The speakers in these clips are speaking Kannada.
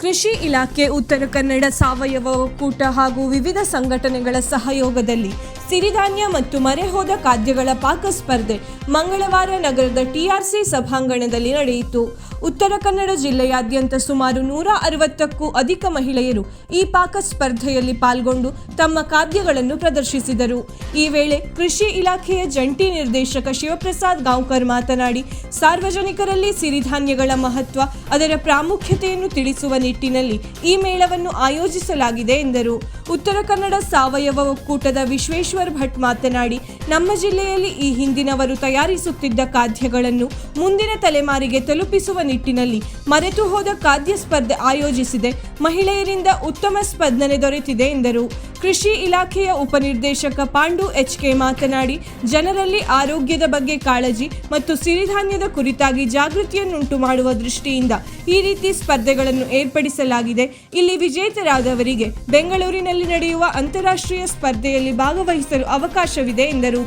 ಕೃಷಿ ಇಲಾಖೆ ಉತ್ತರ ಕನ್ನಡ ಸಾವಯವ ಒಕ್ಕೂಟ ಹಾಗೂ ವಿವಿಧ ಸಂಘಟನೆಗಳ ಸಹಯೋಗದಲ್ಲಿ ಸಿರಿಧಾನ್ಯ ಮತ್ತು ಮರೆಹೋದ ಖಾದ್ಯಗಳ ಪಾಕ ಸ್ಪರ್ಧೆ ಮಂಗಳವಾರ ನಗರದ ಟಿಆರ್ಸಿ ಸಭಾಂಗಣದಲ್ಲಿ ನಡೆಯಿತು. ಉತ್ತರ ಕನ್ನಡ ಜಿಲ್ಲೆಯಾದ್ಯಂತ ಸುಮಾರು 160ಕ್ಕೂ ಅಧಿಕ ಮಹಿಳೆಯರು ಈ ಪಾಕ ಸ್ಪರ್ಧೆಯಲ್ಲಿ ಪಾಲ್ಗೊಂಡು ತಮ್ಮ ಖಾದ್ಯಗಳನ್ನು ಪ್ರದರ್ಶಿಸಿದರು. ಈ ವೇಳೆ ಕೃಷಿ ಇಲಾಖೆಯ ಜಂಟಿ ನಿರ್ದೇಶಕ ಶಿವಪ್ರಸಾದ್ ಗಾಂವ್ಕರ್ ಮಾತನಾಡಿ, ಸಾರ್ವಜನಿಕರಲ್ಲಿ ಸಿರಿಧಾನ್ಯಗಳ ಮಹತ್ವ, ಅದರ ಪ್ರಾಮುಖ್ಯತೆಯನ್ನು ತಿಳಿಸುವ ನಿಟ್ಟಿನಲ್ಲಿ ಈ ಮೇಳವನ್ನು ಆಯೋಜಿಸಲಾಗಿದೆ ಎಂದರು. ಉತ್ತರ ಕನ್ನಡ ಸಾವಯವ ಒಕ್ಕೂಟದ ವಿಶ್ವೇಶ್ವರ್ ಭಟ್ ಮಾತನಾಡಿ, ನಮ್ಮ ಜಿಲ್ಲೆಯಲ್ಲಿ ಈ ಹಿಂದಿನವರು ತಯಾರಿಸುತ್ತಿದ್ದ ಖಾದ್ಯಗಳನ್ನು ಮುಂದಿನ ತಲೆಮಾರಿಗೆ ತಲುಪಿಸುವ ನಿಟ್ಟಿನಲ್ಲಿ ಮರೆತು ಹೋದ ಖಾದ್ಯ ಸ್ಪರ್ಧೆ ಆಯೋಜಿಸಿದೆ. ಮಹಿಳೆಯರಿಂದ ಉತ್ತಮ ಸ್ಪಂದನೆ ದೊರೆತಿದೆ ಎಂದರು. ಕೃಷಿ ಇಲಾಖೆಯ ಉಪನಿರ್ದೇಶಕ ಪಾಂಡು ಎಚ್ಕೆ ಮಾತನಾಡಿ, ಜನರಲ್ಲಿ ಆರೋಗ್ಯದ ಬಗ್ಗೆ ಕಾಳಜಿ ಮತ್ತು ಸಿರಿಧಾನ್ಯದ ಕುರಿತಾಗಿ ಜಾಗೃತಿಯನ್ನುಂಟು ಮಾಡುವ ದೃಷ್ಟಿಯಿಂದ ಈ ರೀತಿ ಸ್ಪರ್ಧೆಗಳನ್ನು ಏರ್ಪಡಿಸಲಾಗಿದೆ. ಇಲ್ಲಿ ವಿಜೇತರಾದವರಿಗೆ ಬೆಂಗಳೂರಿನಲ್ಲಿ ನಡೆಯುವ ಅಂತಾರಾಷ್ಟ್ರೀಯ ಸ್ಪರ್ಧೆಯಲ್ಲಿ ಭಾಗವಹಿಸಲು ಅವಕಾಶವಿದೆ ಎಂದರು.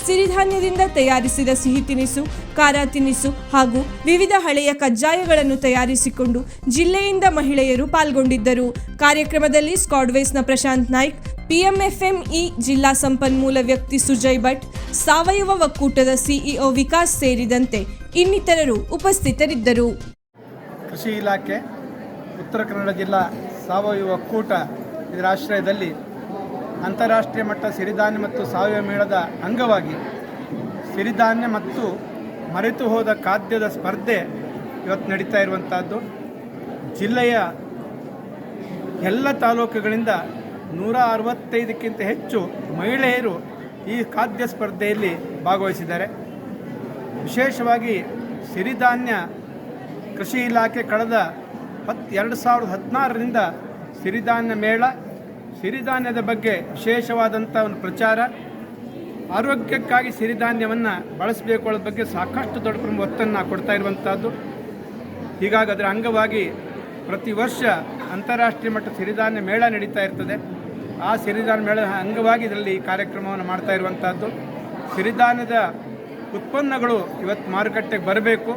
ಸಿರಿಧಾನ್ಯದಿಂದ ತಯಾರಿಸಿದ ಸಿಹಿ ತಿನಿಸು, ಖಾರ ತಿನಿಸು ಹಾಗೂ ವಿವಿಧ ಹಳೆಯ ಕಜ್ಜಾಯಗಳನ್ನು ತಯಾರಿಸಿಕೊಂಡು ಜಿಲ್ಲೆಯಿಂದ ಮಹಿಳೆಯರು ಪಾಲ್ಗೊಂಡಿದ್ದರು. ಕಾರ್ಯಕ್ರಮದಲ್ಲಿ ಸ್ಕ್ವಾಡ್ವೇಸ್ನ ಪ್ರಶಾಂತ್ ನಾಯ್ಕ್, PMFME ಜಿಲ್ಲಾ ಸಂಪನ್ಮೂಲ ವ್ಯಕ್ತಿ ಸುಜಯ್ ಭಟ್, ಸಾವಯವ ಒಕ್ಕೂಟದ CEO ವಿಕಾಸ್ ಸೇರಿದಂತೆ ಇನ್ನಿತರರು ಉಪಸ್ಥಿತರಿದ್ದರು. ಕೃಷಿ ಇಲಾಖೆ ಉತ್ತರ ಕನ್ನಡ ಜಿಲ್ಲಾ ಸಾವಯವ ಒಕ್ಕೂಟ ಇದರ ಆಶ್ರಯದಲ್ಲಿ ಅಂತಾರಾಷ್ಟ್ರೀಯ ಮಟ್ಟ ಸಿರಿಧಾನ್ಯ ಮತ್ತು ಸಾವಯವ ಮೇಳದ ಅಂಗವಾಗಿ ಸಿರಿಧಾನ್ಯ ಮತ್ತು ಮರೆತು ಹೋದ ಖಾದ್ಯದ ಸ್ಪರ್ಧೆ ಇವತ್ತು ನಡೀತಾ ಇರುವಂಥದ್ದು. ಜಿಲ್ಲೆಯ ಎಲ್ಲ ತಾಲೂಕುಗಳಿಂದ 165ಕ್ಕಿಂತ ಹೆಚ್ಚು ಮಹಿಳೆಯರು ಈ ಖಾದ್ಯ ಸ್ಪರ್ಧೆಯಲ್ಲಿ ಭಾಗವಹಿಸಿದ್ದಾರೆ. ವಿಶೇಷವಾಗಿ ಸಿರಿಧಾನ್ಯ ಕೃಷಿ ಇಲಾಖೆ ಕಳೆದ 2016ರಿಂದ ಸಿರಿಧಾನ್ಯ ಮೇಳ, ಸಿರಿಧಾನ್ಯದ ಬಗ್ಗೆ ವಿಶೇಷವಾದಂಥ ಒಂದು ಪ್ರಚಾರ, ಆರೋಗ್ಯಕ್ಕಾಗಿ ಸಿರಿಧಾನ್ಯವನ್ನು ಬಳಸಬೇಕು ಅನ್ನೋದ್ರ ಬಗ್ಗೆ ಸಾಕಷ್ಟು ದೊಡ್ಡ ಪ್ರಮಾಣದ ಒತ್ತನ್ನು ಕೊಡ್ತಾ ಇರುವಂಥದ್ದು. ಹೀಗಾಗಿ ಅದರ ಅಂಗವಾಗಿ ಪ್ರತಿ ವರ್ಷ ಅಂತಾರಾಷ್ಟ್ರೀಯ ಮಟ್ಟ ಸಿರಿಧಾನ್ಯ ಮೇಳ ನಡೀತಾ ಇರ್ತದೆ. ಆ ಸಿರಿಧಾನ್ಯ ಮೇಳದ ಅಂಗವಾಗಿ ಇದರಲ್ಲಿ ಕಾರ್ಯಕ್ರಮವನ್ನು ಮಾಡ್ತಾ ಇರುವಂಥದ್ದು. ಸಿರಿಧಾನ್ಯದ ಉತ್ಪನ್ನಗಳು ಇವತ್ತು ಮಾರುಕಟ್ಟೆಗೆ ಬರಬೇಕು.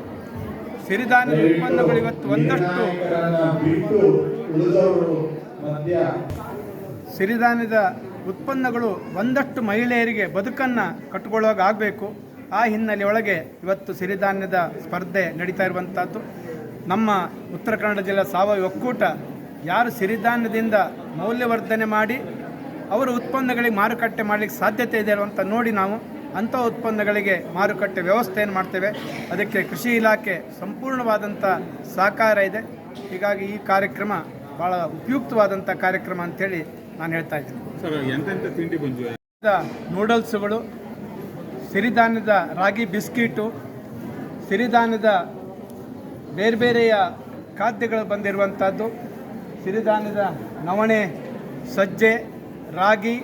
ಸಿರಿಧಾನ್ಯದ ಉತ್ಪನ್ನಗಳು ಇವತ್ತು ಒಂದಷ್ಟು ಮಹಿಳೆಯರಿಗೆ ಬದುಕನ್ನು ಕಟ್ಟಿಕೊಳ್ಳುವಾಗ ಆಗಬೇಕು. ಆ ಹಿನ್ನೆಲೆಯೊಳಗೆ ಇವತ್ತು ಸಿರಿಧಾನ್ಯದ ಸ್ಪರ್ಧೆ ನಡೀತಾ ಇರುವಂಥದ್ದು. ನಮ್ಮ ಉತ್ತರ ಕನ್ನಡ ಜಿಲ್ಲಾ ಸಾವಯವ ಒಕ್ಕೂಟ ಯಾರು ಸಿರಿಧಾನ್ಯದಿಂದ ಮೌಲ್ಯವರ್ಧನೆ ಮಾಡಿ ಅವರ ಉತ್ಪನ್ನಗಳಿಗೆ ಮಾರುಕಟ್ಟೆ ಮಾಡಲಿಕ್ಕೆ ಸಾಧ್ಯತೆ ಇದೆ ಅಂತ ನೋಡಿ ನಾವು ಅಂಥ ಉತ್ಪನ್ನಗಳಿಗೆ ಮಾರುಕಟ್ಟೆ ವ್ಯವಸ್ಥೆಯನ್ನು ಮಾಡ್ತೇವೆ. ಅದಕ್ಕೆ ಕೃಷಿ ಇಲಾಖೆ ಸಂಪೂರ್ಣವಾದಂಥ ಸಹಕಾರ ಇದೆ. ಹೀಗಾಗಿ ಈ ಕಾರ್ಯಕ್ರಮ ಭಾಳ ಉಪಯುಕ್ತವಾದಂಥ ಕಾರ್ಯಕ್ರಮ ಅಂಥೇಳಿ ನಾನು ಹೇಳ್ತಾ ಇದ್ದೀನಿ. ಸರ್, ಎಂತೆಂಥ ತಿಂಡಿ ಬಂದಿವೆ? ನೂಡಲ್ಸ್ಗಳು, ಸಿರಿಧಾನ್ಯದ ರಾಗಿ ಬಿಸ್ಕಿಟು, ಸಿರಿಧಾನ್ಯದ ಬೇರೆ ಬೇರೆಯ ಖಾದ್ಯಗಳು ಬಂದಿರುವಂಥದ್ದು, ಸಿರಿಧಾನ್ಯದ ನವಣೆ, ಸಜ್ಜೆ, ರಾಗಿ,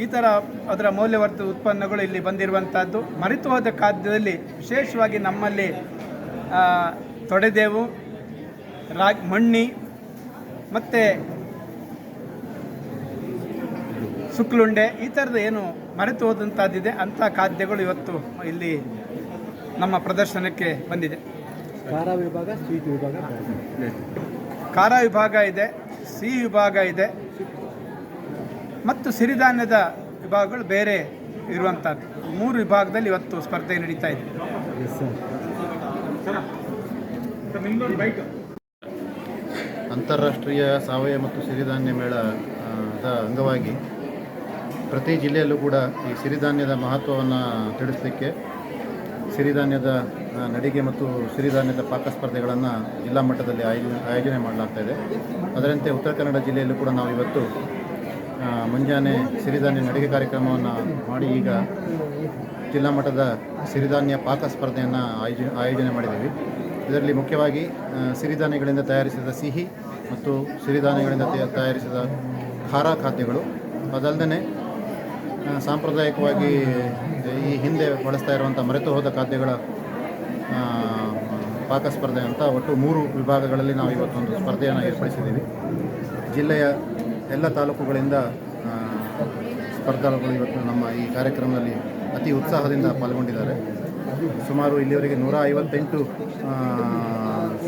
ಈ ಥರ ಅದರ ಮೌಲ್ಯವರ್ಧಿತ ಉತ್ಪನ್ನಗಳು ಇಲ್ಲಿ ಬಂದಿರುವಂಥದ್ದು. ಮರೆತು ಹೋದ ಖಾದ್ಯದಲ್ಲಿ ವಿಶೇಷವಾಗಿ ನಮ್ಮಲ್ಲಿ ತೊಡೆದೇವು, ರಾಗಿ ಮಣ್ಣಿ ಮತ್ತು ಸುಕ್ಲುಂಡೆ, ಈ ಥರದ ಏನು ಮರೆತು ಹೋದಂಥದ್ದಿದೆ ಅಂಥ ಖಾದ್ಯಗಳು ಇವತ್ತು ಇಲ್ಲಿ ನಮ್ಮ ಪ್ರದರ್ಶನಕ್ಕೆ ಬಂದಿದೆ. ಖಾರ ವಿಭಾಗ, ಸ್ವೀಟ್ ವಿಭಾಗ, ಖಾರ ವಿಭಾಗ ಇದೆ, ಸಿಹಿ ವಿಭಾಗ ಇದೆ ಮತ್ತು ಸಿರಿಧಾನ್ಯದ ವಿಭಾಗಗಳು ಬೇರೆ ಇರುವಂಥದ್ದು. 3 ವಿಭಾಗದಲ್ಲಿ ಇವತ್ತು ಸ್ಪರ್ಧೆ ನಡೀತಾ ಇದೆ. ಅಂತಾರಾಷ್ಟ್ರೀಯ ಸಾವಯವ ಮತ್ತು ಸಿರಿಧಾನ್ಯ ಮೇಳದ ಅಂಗವಾಗಿ ಪ್ರತಿ ಜಿಲ್ಲೆಯಲ್ಲೂ ಕೂಡ ಈ ಸಿರಿಧಾನ್ಯದ ಮಹತ್ವವನ್ನು ತಿಳಿಸಲಿಕ್ಕೆ ಸಿರಿಧಾನ್ಯದ ನಡಿಗೆ ಮತ್ತು ಸಿರಿಧಾನ್ಯದ ಪಾಕ ಸ್ಪರ್ಧೆಗಳನ್ನು ಜಿಲ್ಲಾ ಮಟ್ಟದಲ್ಲಿ ಆಯೋಜನೆ ಮಾಡಲಾಗ್ತಾಯಿದೆ. ಅದರಂತೆ ಉತ್ತರ ಕನ್ನಡ ಜಿಲ್ಲೆಯಲ್ಲೂ ಕೂಡ ನಾವು ಇವತ್ತು ಮುಂಜಾನೆ ಸಿರಿಧಾನ್ಯ ನಡಿಗೆ ಕಾರ್ಯಕ್ರಮವನ್ನು ಮಾಡಿ ಈಗ ಜಿಲ್ಲಾ ಮಟ್ಟದ ಸಿರಿಧಾನ್ಯ ಪಾಕ ಸ್ಪರ್ಧೆಯನ್ನು ಆಯೋಜನೆ ಮಾಡಿದ್ದೀವಿ. ಇದರಲ್ಲಿ ಮುಖ್ಯವಾಗಿ ಸಿರಿಧಾನ್ಯಗಳಿಂದ ತಯಾರಿಸಿದ ಸಿಹಿ ಮತ್ತು ಸಿರಿಧಾನ್ಯಗಳಿಂದ ತಯಾರಿಸಿದ ಖಾರ ಖಾದ್ಯಗಳು, ಅದಲ್ಲದೆ ಸಾಂಪ್ರದಾಯಿಕವಾಗಿ ಈ ಹಿಂದೆ ಬಳಸ್ತಾ ಇರುವಂಥ ಮರೆತು ಹೋದ ಖಾದ್ಯಗಳ ಪಾಕ ಸ್ಪರ್ಧೆ ಅಂತ ಒಟ್ಟು 3 ವಿಭಾಗಗಳಲ್ಲಿ ನಾವು ಇವತ್ತೊಂದು ಸ್ಪರ್ಧೆಯನ್ನು ಏರ್ಪಡಿಸಿದ್ದೀವಿ. ಜಿಲ್ಲೆಯ ಎಲ್ಲ ತಾಲೂಕುಗಳಿಂದ ಸ್ಪರ್ಧಾಳುಗಳು ಇವತ್ತು ನಮ್ಮ ಈ ಕಾರ್ಯಕ್ರಮದಲ್ಲಿ ಅತಿ ಉತ್ಸಾಹದಿಂದ ಪಾಲ್ಗೊಂಡಿದ್ದಾರೆ. ಸುಮಾರು ಇಲ್ಲಿವರೆಗೆ 158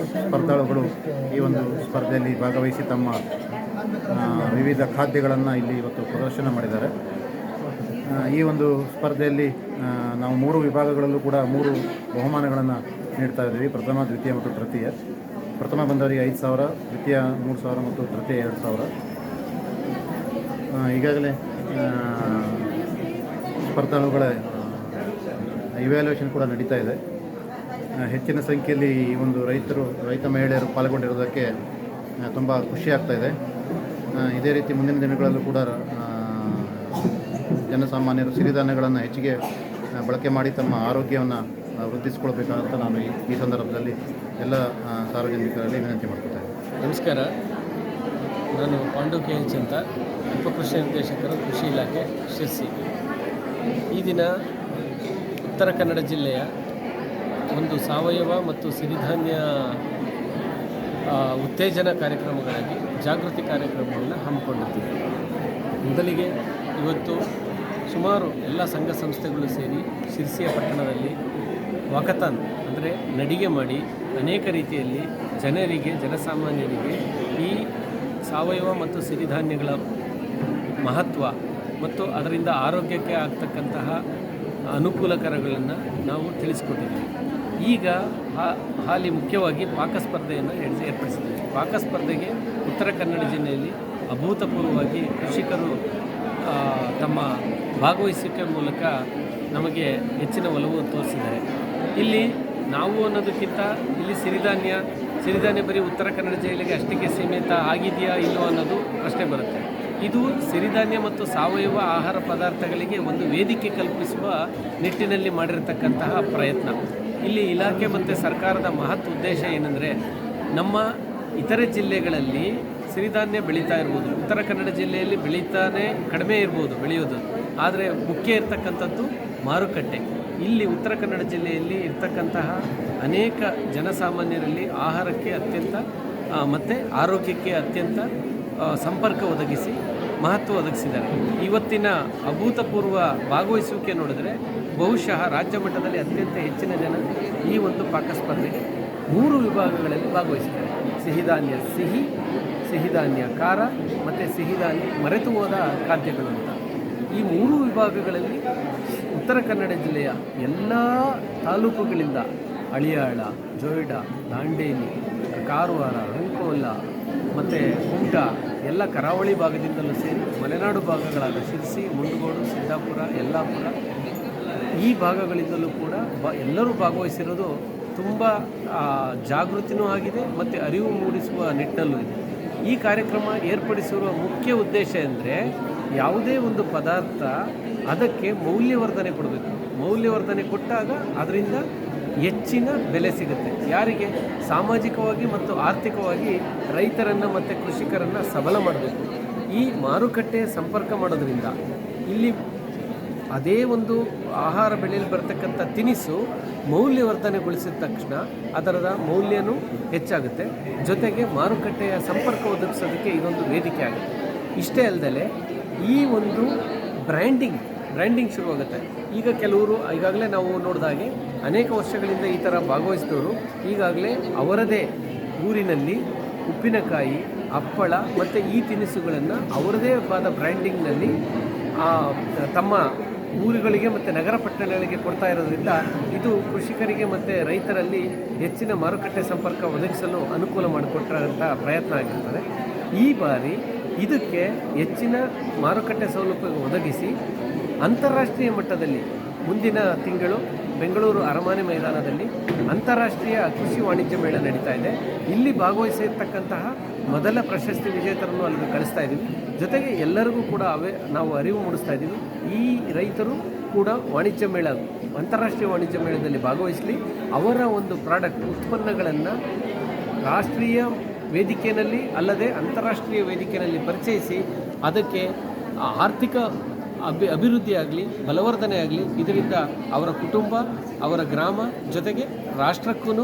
ಸ್ಪರ್ಧಾಳುಗಳು ಈ ಒಂದು ಸ್ಪರ್ಧೆಯಲ್ಲಿ ಭಾಗವಹಿಸಿ ತಮ್ಮ ವಿವಿಧ ಖಾದ್ಯಗಳನ್ನು ಇಲ್ಲಿ ಇವತ್ತು ಪ್ರದರ್ಶನ ಮಾಡಿದ್ದಾರೆ. ಈ ಒಂದು ಸ್ಪರ್ಧೆಯಲ್ಲಿ ನಾವು 3 ವಿಭಾಗಗಳಲ್ಲೂ ಕೂಡ 3 ಬಹುಮಾನಗಳನ್ನು ನೀಡ್ತಾ ಇದ್ದೀವಿ. ಪ್ರಥಮ, ದ್ವಿತೀಯ ಮತ್ತು ತೃತೀಯ. ಪ್ರಥಮ ಬಂದವರಿಗೆ 5,000, ದ್ವಿತೀಯ 3,000 ಮತ್ತು ತೃತೀಯ 2,000. ಈಗಾಗಲೇ ಸ್ಪರ್ಧಾಳುಗಳ ಇವ್ಯಾಲ್ಯೂಯೇಷನ್ ಕೂಡ ನಡೀತಾ ಇದೆ. ಹೆಚ್ಚಿನ ಸಂಖ್ಯೆಯಲ್ಲಿ ಈ ಒಂದು ರೈತ ಮಹಿಳೆಯರು ಪಾಲ್ಗೊಂಡಿರೋದಕ್ಕೆ ತುಂಬ ಖುಷಿಯಾಗ್ತಾ ಇದೆ. ಇದೇ ರೀತಿ ಮುಂದಿನ ದಿನಗಳಲ್ಲೂ ಕೂಡ ಜನಸಾಮಾನ್ಯರು ಸಿರಿಧಾನ್ಯಗಳನ್ನು ಹೆಚ್ಚಿಗೆ ಬಳಕೆ ಮಾಡಿ ತಮ್ಮ ಆರೋಗ್ಯವನ್ನು ವೃದ್ಧಿಸಿಕೊಳ್ಬೇಕಂತ ನಾನು ಈ ಸಂದರ್ಭದಲ್ಲಿ ಎಲ್ಲ ಸಾರ್ವಜನಿಕರಲ್ಲಿ ವಿನಂತಿ ಮಾಡ್ಕೊಳ್ತೇನೆ. ನಮಸ್ಕಾರ, ನಾನು ಪಾಂಡು KH ಅಂತ, ಉಪಕೃಷಿ ನಿರ್ದೇಶಕರು, ಕೃಷಿ ಇಲಾಖೆ, ಶಿರ್ಸಿ. ಈ ದಿನ ಉತ್ತರ ಕನ್ನಡ ಜಿಲ್ಲೆಯ ಒಂದು ಸಾವಯವ ಮತ್ತು ಸಿರಿಧಾನ್ಯ ಉತ್ತೇಜನ ಕಾರ್ಯಕ್ರಮಗಳಲ್ಲಿ ಜಾಗೃತಿ ಕಾರ್ಯಕ್ರಮವನ್ನು ಹಮ್ಮಿಕೊಂಡಿರ್ತೀವಿ. ಮೊದಲಿಗೆ ಇವತ್ತು ಸುಮಾರು ಎಲ್ಲ ಸಂಘ ಸಂಸ್ಥೆಗಳು ಸೇರಿ ಶಿರ್ಸಿಯ ಪಟ್ಟಣದಲ್ಲಿ ವಾಕಥಾನ್ ಅಂದರೆ ನಡಿಗೆ ಮಾಡಿ ಅನೇಕ ರೀತಿಯಲ್ಲಿ ಜನಸಾಮಾನ್ಯರಿಗೆ ಈ ಸಾವಯವ ಮತ್ತು ಸಿರಿಧಾನ್ಯಗಳ ಮಹತ್ವ ಮತ್ತು ಅದರಿಂದ ಆರೋಗ್ಯಕ್ಕೆ ಆಗ್ತಕ್ಕಂತಹ ಅನುಕೂಲಕರಗಳನ್ನು ನಾವು ತಿಳಿಸ್ಕೊಟ್ಟಿದ್ದೀವಿ. ಈಗ ಹಾಲಿ ಮುಖ್ಯವಾಗಿ ಪಾಕಸ್ಪರ್ಧೆಯನ್ನು ಏರ್ಪಡಿಸಿದ್ದೀವಿ. ಪಾಕಸ್ಪರ್ಧೆಗೆ ಉತ್ತರ ಕನ್ನಡ ಜಿಲ್ಲೆಯಲ್ಲಿ ಅಭೂತಪೂರ್ವವಾಗಿ ಕೃಷಿಕರು ತಮ್ಮ ಭಾಗವಹಿಸುವಿಕೆ ಮೂಲಕ ನಮಗೆ ಹೆಚ್ಚಿನ ಒಲವು ತೋರಿಸಿದ್ದಾರೆ. ಇಲ್ಲಿ ನಾವು ಅನ್ನೋದಕ್ಕಿಂತ ಇಲ್ಲಿ ಸಿರಿಧಾನ್ಯ ಬರೀ ಉತ್ತರ ಕನ್ನಡ ಜಿಲ್ಲೆಗೆ ಅಷ್ಟಕ್ಕೆ ಸೀಮಿತ ಆಗಿದೆಯಾ ಇಲ್ಲೋ ಅನ್ನೋದು ಪ್ರಶ್ನೆ ಬರುತ್ತೆ. ಇದು ಸಿರಿಧಾನ್ಯ ಮತ್ತು ಸಾವಯವ ಆಹಾರ ಪದಾರ್ಥಗಳಿಗೆ ಒಂದು ವೇದಿಕೆ ಕಲ್ಪಿಸುವ ನಿಟ್ಟಿನಲ್ಲಿ ಮಾಡಿರತಕ್ಕಂತಹ ಪ್ರಯತ್ನ. ಇಲ್ಲಿ ಇಲಾಖೆ ಮತ್ತು ಸರ್ಕಾರದ ಮಹತ್ ಉದ್ದೇಶ ಏನೆಂದರೆ, ನಮ್ಮ ಇತರೆ ಜಿಲ್ಲೆಗಳಲ್ಲಿ ಸಿರಿಧಾನ್ಯ ಬೆಳೀತಾ ಇರ್ಬೋದು, ಉತ್ತರ ಕನ್ನಡ ಜಿಲ್ಲೆಯಲ್ಲಿ ಕಡಿಮೆ ಇರ್ಬೋದು ಬೆಳೆಯೋದು, ಆದರೆ ಮುಖ್ಯ ಇರ್ತಕ್ಕಂಥದ್ದು ಮಾರುಕಟ್ಟೆ. ಇಲ್ಲಿ ಉತ್ತರ ಕನ್ನಡ ಜಿಲ್ಲೆಯಲ್ಲಿ ಇರ್ತಕ್ಕಂತಹ ಅನೇಕ ಜನಸಾಮಾನ್ಯರಲ್ಲಿ ಆಹಾರಕ್ಕೆ ಅತ್ಯಂತ ಮತ್ತು ಆರೋಗ್ಯಕ್ಕೆ ಅತ್ಯಂತ ಸಂಪರ್ಕ ಒದಗಿಸಿ ಮಹತ್ವ ಒದಗಿಸಿದ್ದಾರೆ. ಇವತ್ತಿನ ಅಭೂತಪೂರ್ವ ಭಾಗವಹಿಸುವಿಕೆ ನೋಡಿದರೆ ಬಹುಶಃ ರಾಜ್ಯ ಮಟ್ಟದಲ್ಲಿ ಅತ್ಯಂತ ಹೆಚ್ಚಿನ ಜನ ಈ ಒಂದು ಪಾಕಸ್ಪರ್ಧೆಗೆ 3 ವಿಭಾಗಗಳಲ್ಲಿ ಭಾಗವಹಿಸಿದ್ದಾರೆ. ಸಿಹಿಧಾನ್ಯ ಖಾರ ಮತ್ತು ಸಿಹಿಧಾನ್ಯ ಮರೆತು ಹೋದ ಖಾದ್ಯಗಳು ಅಂತ. ಈ 3 ವಿಭಾಗಗಳಲ್ಲಿ ಉತ್ತರ ಕನ್ನಡ ಜಿಲ್ಲೆಯ ಎಲ್ಲ ತಾಲೂಕುಗಳಿಂದ ಅಳಿಯಾಳ, ಜೋಯಿಡಾ, ದಾಂಡೇಲಿ, ಕಾರವಾರ, ಅಂಕೋಲ ಮತ್ತು ಕುಮಟಾ ಎಲ್ಲ ಕರಾವಳಿ ಭಾಗದಿಂದಲೂ ಸೇರಿ ಮಲೆನಾಡು ಭಾಗಗಳಾದ ಶಿರ್ಸಿ, ಮುಂಡಗೋಡು, ಸಿದ್ದಾಪುರ, ಯಲ್ಲಾಪುರ ಈ ಭಾಗಗಳಿಂದಲೂ ಕೂಡ ಎಲ್ಲರೂ ಭಾಗವಹಿಸಿರೋದು ತುಂಬ ಜಾಗೃತಿನೂ ಆಗಿದೆ ಮತ್ತು ಅರಿವು ಮೂಡಿಸುವ ನಿಟ್ಟಿನಲ್ಲೂ ಇದೆ. ಈ ಕಾರ್ಯಕ್ರಮ ಏರ್ಪಡಿಸಿರುವ ಮುಖ್ಯ ಉದ್ದೇಶ ಅಂದರೆ, ಯಾವುದೇ ಒಂದು ಪದಾರ್ಥ ಅದಕ್ಕೆ ಮೌಲ್ಯವರ್ಧನೆ ಕೊಡಬೇಕು. ಮೌಲ್ಯವರ್ಧನೆ ಕೊಟ್ಟಾಗ ಅದರಿಂದ ಹೆಚ್ಚಿನ ಬೆಲೆ ಸಿಗುತ್ತೆ. ಯಾರಿಗೆ? ಸಾಮಾಜಿಕವಾಗಿ ಮತ್ತು ಆರ್ಥಿಕವಾಗಿ ರೈತರನ್ನು ಮತ್ತು ಕೃಷಿಕರನ್ನು ಸಬಲ ಮಾಡಬೇಕು. ಈ ಮಾರುಕಟ್ಟೆ ಸಂಪರ್ಕ ಮಾಡೋದ್ರಿಂದ ಇಲ್ಲಿ ಅದೇ ಒಂದು ಆಹಾರ ಬೆಳೆಯಲ್ಲಿ ಬರ್ತಕ್ಕಂಥ ತಿನಿಸು ಮೌಲ್ಯವರ್ಧನೆಗೊಳಿಸಿದ ತಕ್ಷಣ ಅದರ ಮೌಲ್ಯನೂ ಹೆಚ್ಚಾಗುತ್ತೆ. ಜೊತೆಗೆ ಮಾರುಕಟ್ಟೆಯ ಸಂಪರ್ಕ ಒದಗಿಸೋದಕ್ಕೆ ಇದೊಂದು ವೇದಿಕೆ ಆಗುತ್ತೆ. ಇಷ್ಟೇ ಅಲ್ಲದೆ ಈ ಒಂದು ಬ್ರ್ಯಾಂಡಿಂಗ್ ಶುರುವಾಗುತ್ತೆ. ಈಗ ಕೆಲವರು ಈಗಾಗಲೇ ನಾವು ನೋಡಿದಾಗೆ ಅನೇಕ ವರ್ಷಗಳಿಂದ ಈ ಥರ ಭಾಗವಹಿಸಿದವರು ಈಗಾಗಲೇ ಅವರದೇ ಊರಿನಲ್ಲಿ ಉಪ್ಪಿನಕಾಯಿ, ಹಪ್ಪಳ ಮತ್ತು ಈ ತಿನಿಸುಗಳನ್ನು ಅವರದೇ ಆದ ಬ್ರ್ಯಾಂಡಿಂಗ್ನಲ್ಲಿ ತಮ್ಮ ಊರುಗಳಿಗೆ ಮತ್ತು ನಗರ ಪಟ್ಟಣಗಳಿಗೆ ಕೊಡ್ತಾ ಇರೋದ್ರಿಂದ ಇದು ಕೃಷಿಕರಿಗೆ ಮತ್ತು ರೈತರಲ್ಲಿ ಹೆಚ್ಚಿನ ಮಾರುಕಟ್ಟೆ ಸಂಪರ್ಕ ಒದಗಿಸಲು ಅನುಕೂಲ ಮಾಡಿಕೊಟ್ಟಿರೋಂಥ ಪ್ರಯತ್ನ ಆಗಿರ್ತದೆ. ಈ ಬಾರಿ ಇದಕ್ಕೆ ಹೆಚ್ಚಿನ ಮಾರುಕಟ್ಟೆ ಸೌಲಭ್ಯ ಒದಗಿಸಿ ಅಂತಾರಾಷ್ಟ್ರೀಯ ಮಟ್ಟದಲ್ಲಿ ಮುಂದಿನ ತಿಂಗಳು ಬೆಂಗಳೂರು ಅರಮನೆ ಮೈದಾನದಲ್ಲಿ ಅಂತಾರಾಷ್ಟ್ರೀಯ ಕೃಷಿ ವಾಣಿಜ್ಯ ಮೇಳ ನಡೀತಾ ಇದೆ. ಇಲ್ಲಿ ಭಾಗವಹಿಸಿರ್ತಕ್ಕಂತಹ ಮೊದಲ ಪ್ರಶಸ್ತಿ ವಿಜೇತರನ್ನು ಅಲ್ಲಿಗೆ ಕಳಿಸ್ತಾ ಇದ್ದೀವಿ. ಜೊತೆಗೆ ಎಲ್ಲರಿಗೂ ಕೂಡ ನಾವು ಅರಿವು ಮೂಡಿಸ್ತಾ ಇದ್ದೀವಿ. ಈ ರೈತರು ಕೂಡ ಅಂತಾರಾಷ್ಟ್ರೀಯ ವಾಣಿಜ್ಯ ಮೇಳದಲ್ಲಿ ಭಾಗವಹಿಸಲಿ, ಅವರ ಒಂದು ಉತ್ಪನ್ನಗಳನ್ನು ರಾಷ್ಟ್ರೀಯ ವೇದಿಕೆಯಲ್ಲಿ ಅಲ್ಲದೆ ಅಂತಾರಾಷ್ಟ್ರೀಯ ವೇದಿಕೆಯಲ್ಲಿ ಪರಿಚಯಿಸಿ ಅದಕ್ಕೆ ಆರ್ಥಿಕ ಅಭಿವೃದ್ಧಿ ಆಗಲಿ, ಬಲವರ್ಧನೆ ಆಗಲಿ. ಇದರಿಂದ ಅವರ ಕುಟುಂಬ, ಅವರ ಗ್ರಾಮ, ಜೊತೆಗೆ ರಾಷ್ಟ್ರಕ್ಕೂ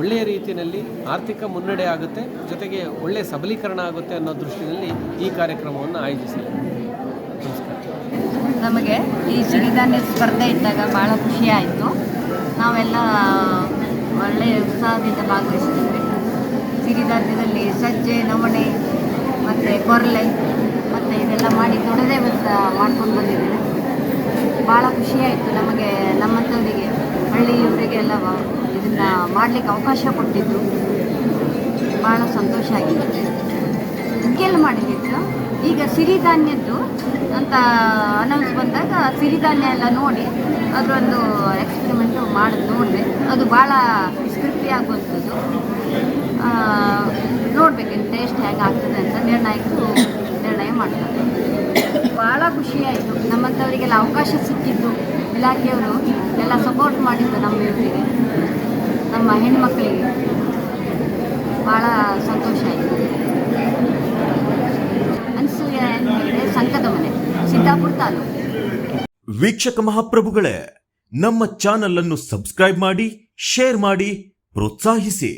ಒಳ್ಳೆಯ ರೀತಿಯಲ್ಲಿ ಆರ್ಥಿಕ ಮುನ್ನಡೆ ಆಗುತ್ತೆ, ಜೊತೆಗೆ ಒಳ್ಳೆಯ ಸಬಲೀಕರಣ ಆಗುತ್ತೆ ಅನ್ನೋ ದೃಷ್ಟಿಯಲ್ಲಿ ಈ ಕಾರ್ಯಕ್ರಮವನ್ನು ಆಯೋಜಿಸಲಾಗಿದೆ. ನಮಸ್ಕಾರ. ನಮಗೆ ಈ ಸಿರಿಧಾನ್ಯ ಸ್ಪರ್ಧೆ ಇದ್ದಾಗ ಭಾಳ ಖುಷಿಯಾಯಿತು. ನಾವೆಲ್ಲ ಒಳ್ಳೆಯ ಉತ್ಸಾಹದಿಂದ ಭಾಗವಹಿಸ್ತೀವಿ. ಸಿರಿಧಾನ್ಯದಲ್ಲಿ ಸಜ್ಜೆ ನವಣೆ ಮತ್ತು ಕೊರಲೆ ಮತ್ತು ಇದೆಲ್ಲ ಮಾಡಿ ದೊಡ್ಡದೇ ಮಾಡ್ಕೊಂಡು ಬಂದಿದ್ದೇನೆ. ಭಾಳ ಖುಷಿಯಾಯಿತು ನಮಗೆ, ನಮ್ಮಂಥವರಿಗೆ ಹಳ್ಳಿಯವರಿಗೆಲ್ಲ ಇದನ್ನು ಮಾಡಲಿಕ್ಕೆ ಅವಕಾಶ ಕೊಟ್ಟಿದ್ದು ಭಾಳ ಸಂತೋಷ ಆಗಿದೆ. ಮುಖ್ಯಲ್ಲಿ ಮಾಡಿದ್ದಿತ್ತು. ಈಗ ಸಿರಿಧಾನ್ಯದ್ದು ಅಂತ ಅನೌನ್ಸ್ ಬಂದಾಗ ಸಿರಿಧಾನ್ಯ ಎಲ್ಲ ನೋಡಿ ಅದರೊಂದು ಎಕ್ಸ್ಪೆರಿಮೆಂಟು ಮಾಡಿ ನೋಡಿದೆ. ಅದು ಭಾಳ ಸ್ಕ್ರಿಪ್ಟಿ ಆಗುವಂಥದ್ದು. ನೋಡಬೇಕಿನ್ನು ಟೇಸ್ಟ್ ಹೇಗೆ ಆಗ್ತದೆ ಅಂತ ನಿರ್ಣಯ ಮಾಡ್ತಾರೆ. ಭಾಳ ಖುಷಿಯಾಯಿತು. ನಮ್ಮಂಥವರಿಗೆಲ್ಲ ಅವಕಾಶ ಸಿಕ್ಕಿದ್ದು, ಇಲಾಖೆಯವರು ಎಲ್ಲ ಸಪೋರ್ಟ್ ಮಾಡಿದ್ದು ನಮ್ಮ ಇವರಿಗೆ, ನಮ್ಮ ಹೆಣ್ಮಕ್ಳಿಗೆ ಭಾಳ ಸಂತೋಷ ಆಯಿತು. ಅನ್ಸೂಯ ಸಂಘದ ಮನೆ, ಸಿದ್ದಾಪುರ ತಾಲೂಕು. ವೀಕ್ಷಕ ಮಹಾಪ್ರಭುಗಳೇ, ನಮ್ಮ ಚಾನಲ್ ಅನ್ನು ಸಬ್ಸ್ಕ್ರೈಬ್ ಮಾಡಿ, ಶೇರ್ ಮಾಡಿ, ಪ್ರೋತ್ಸಾಹಿಸಿ.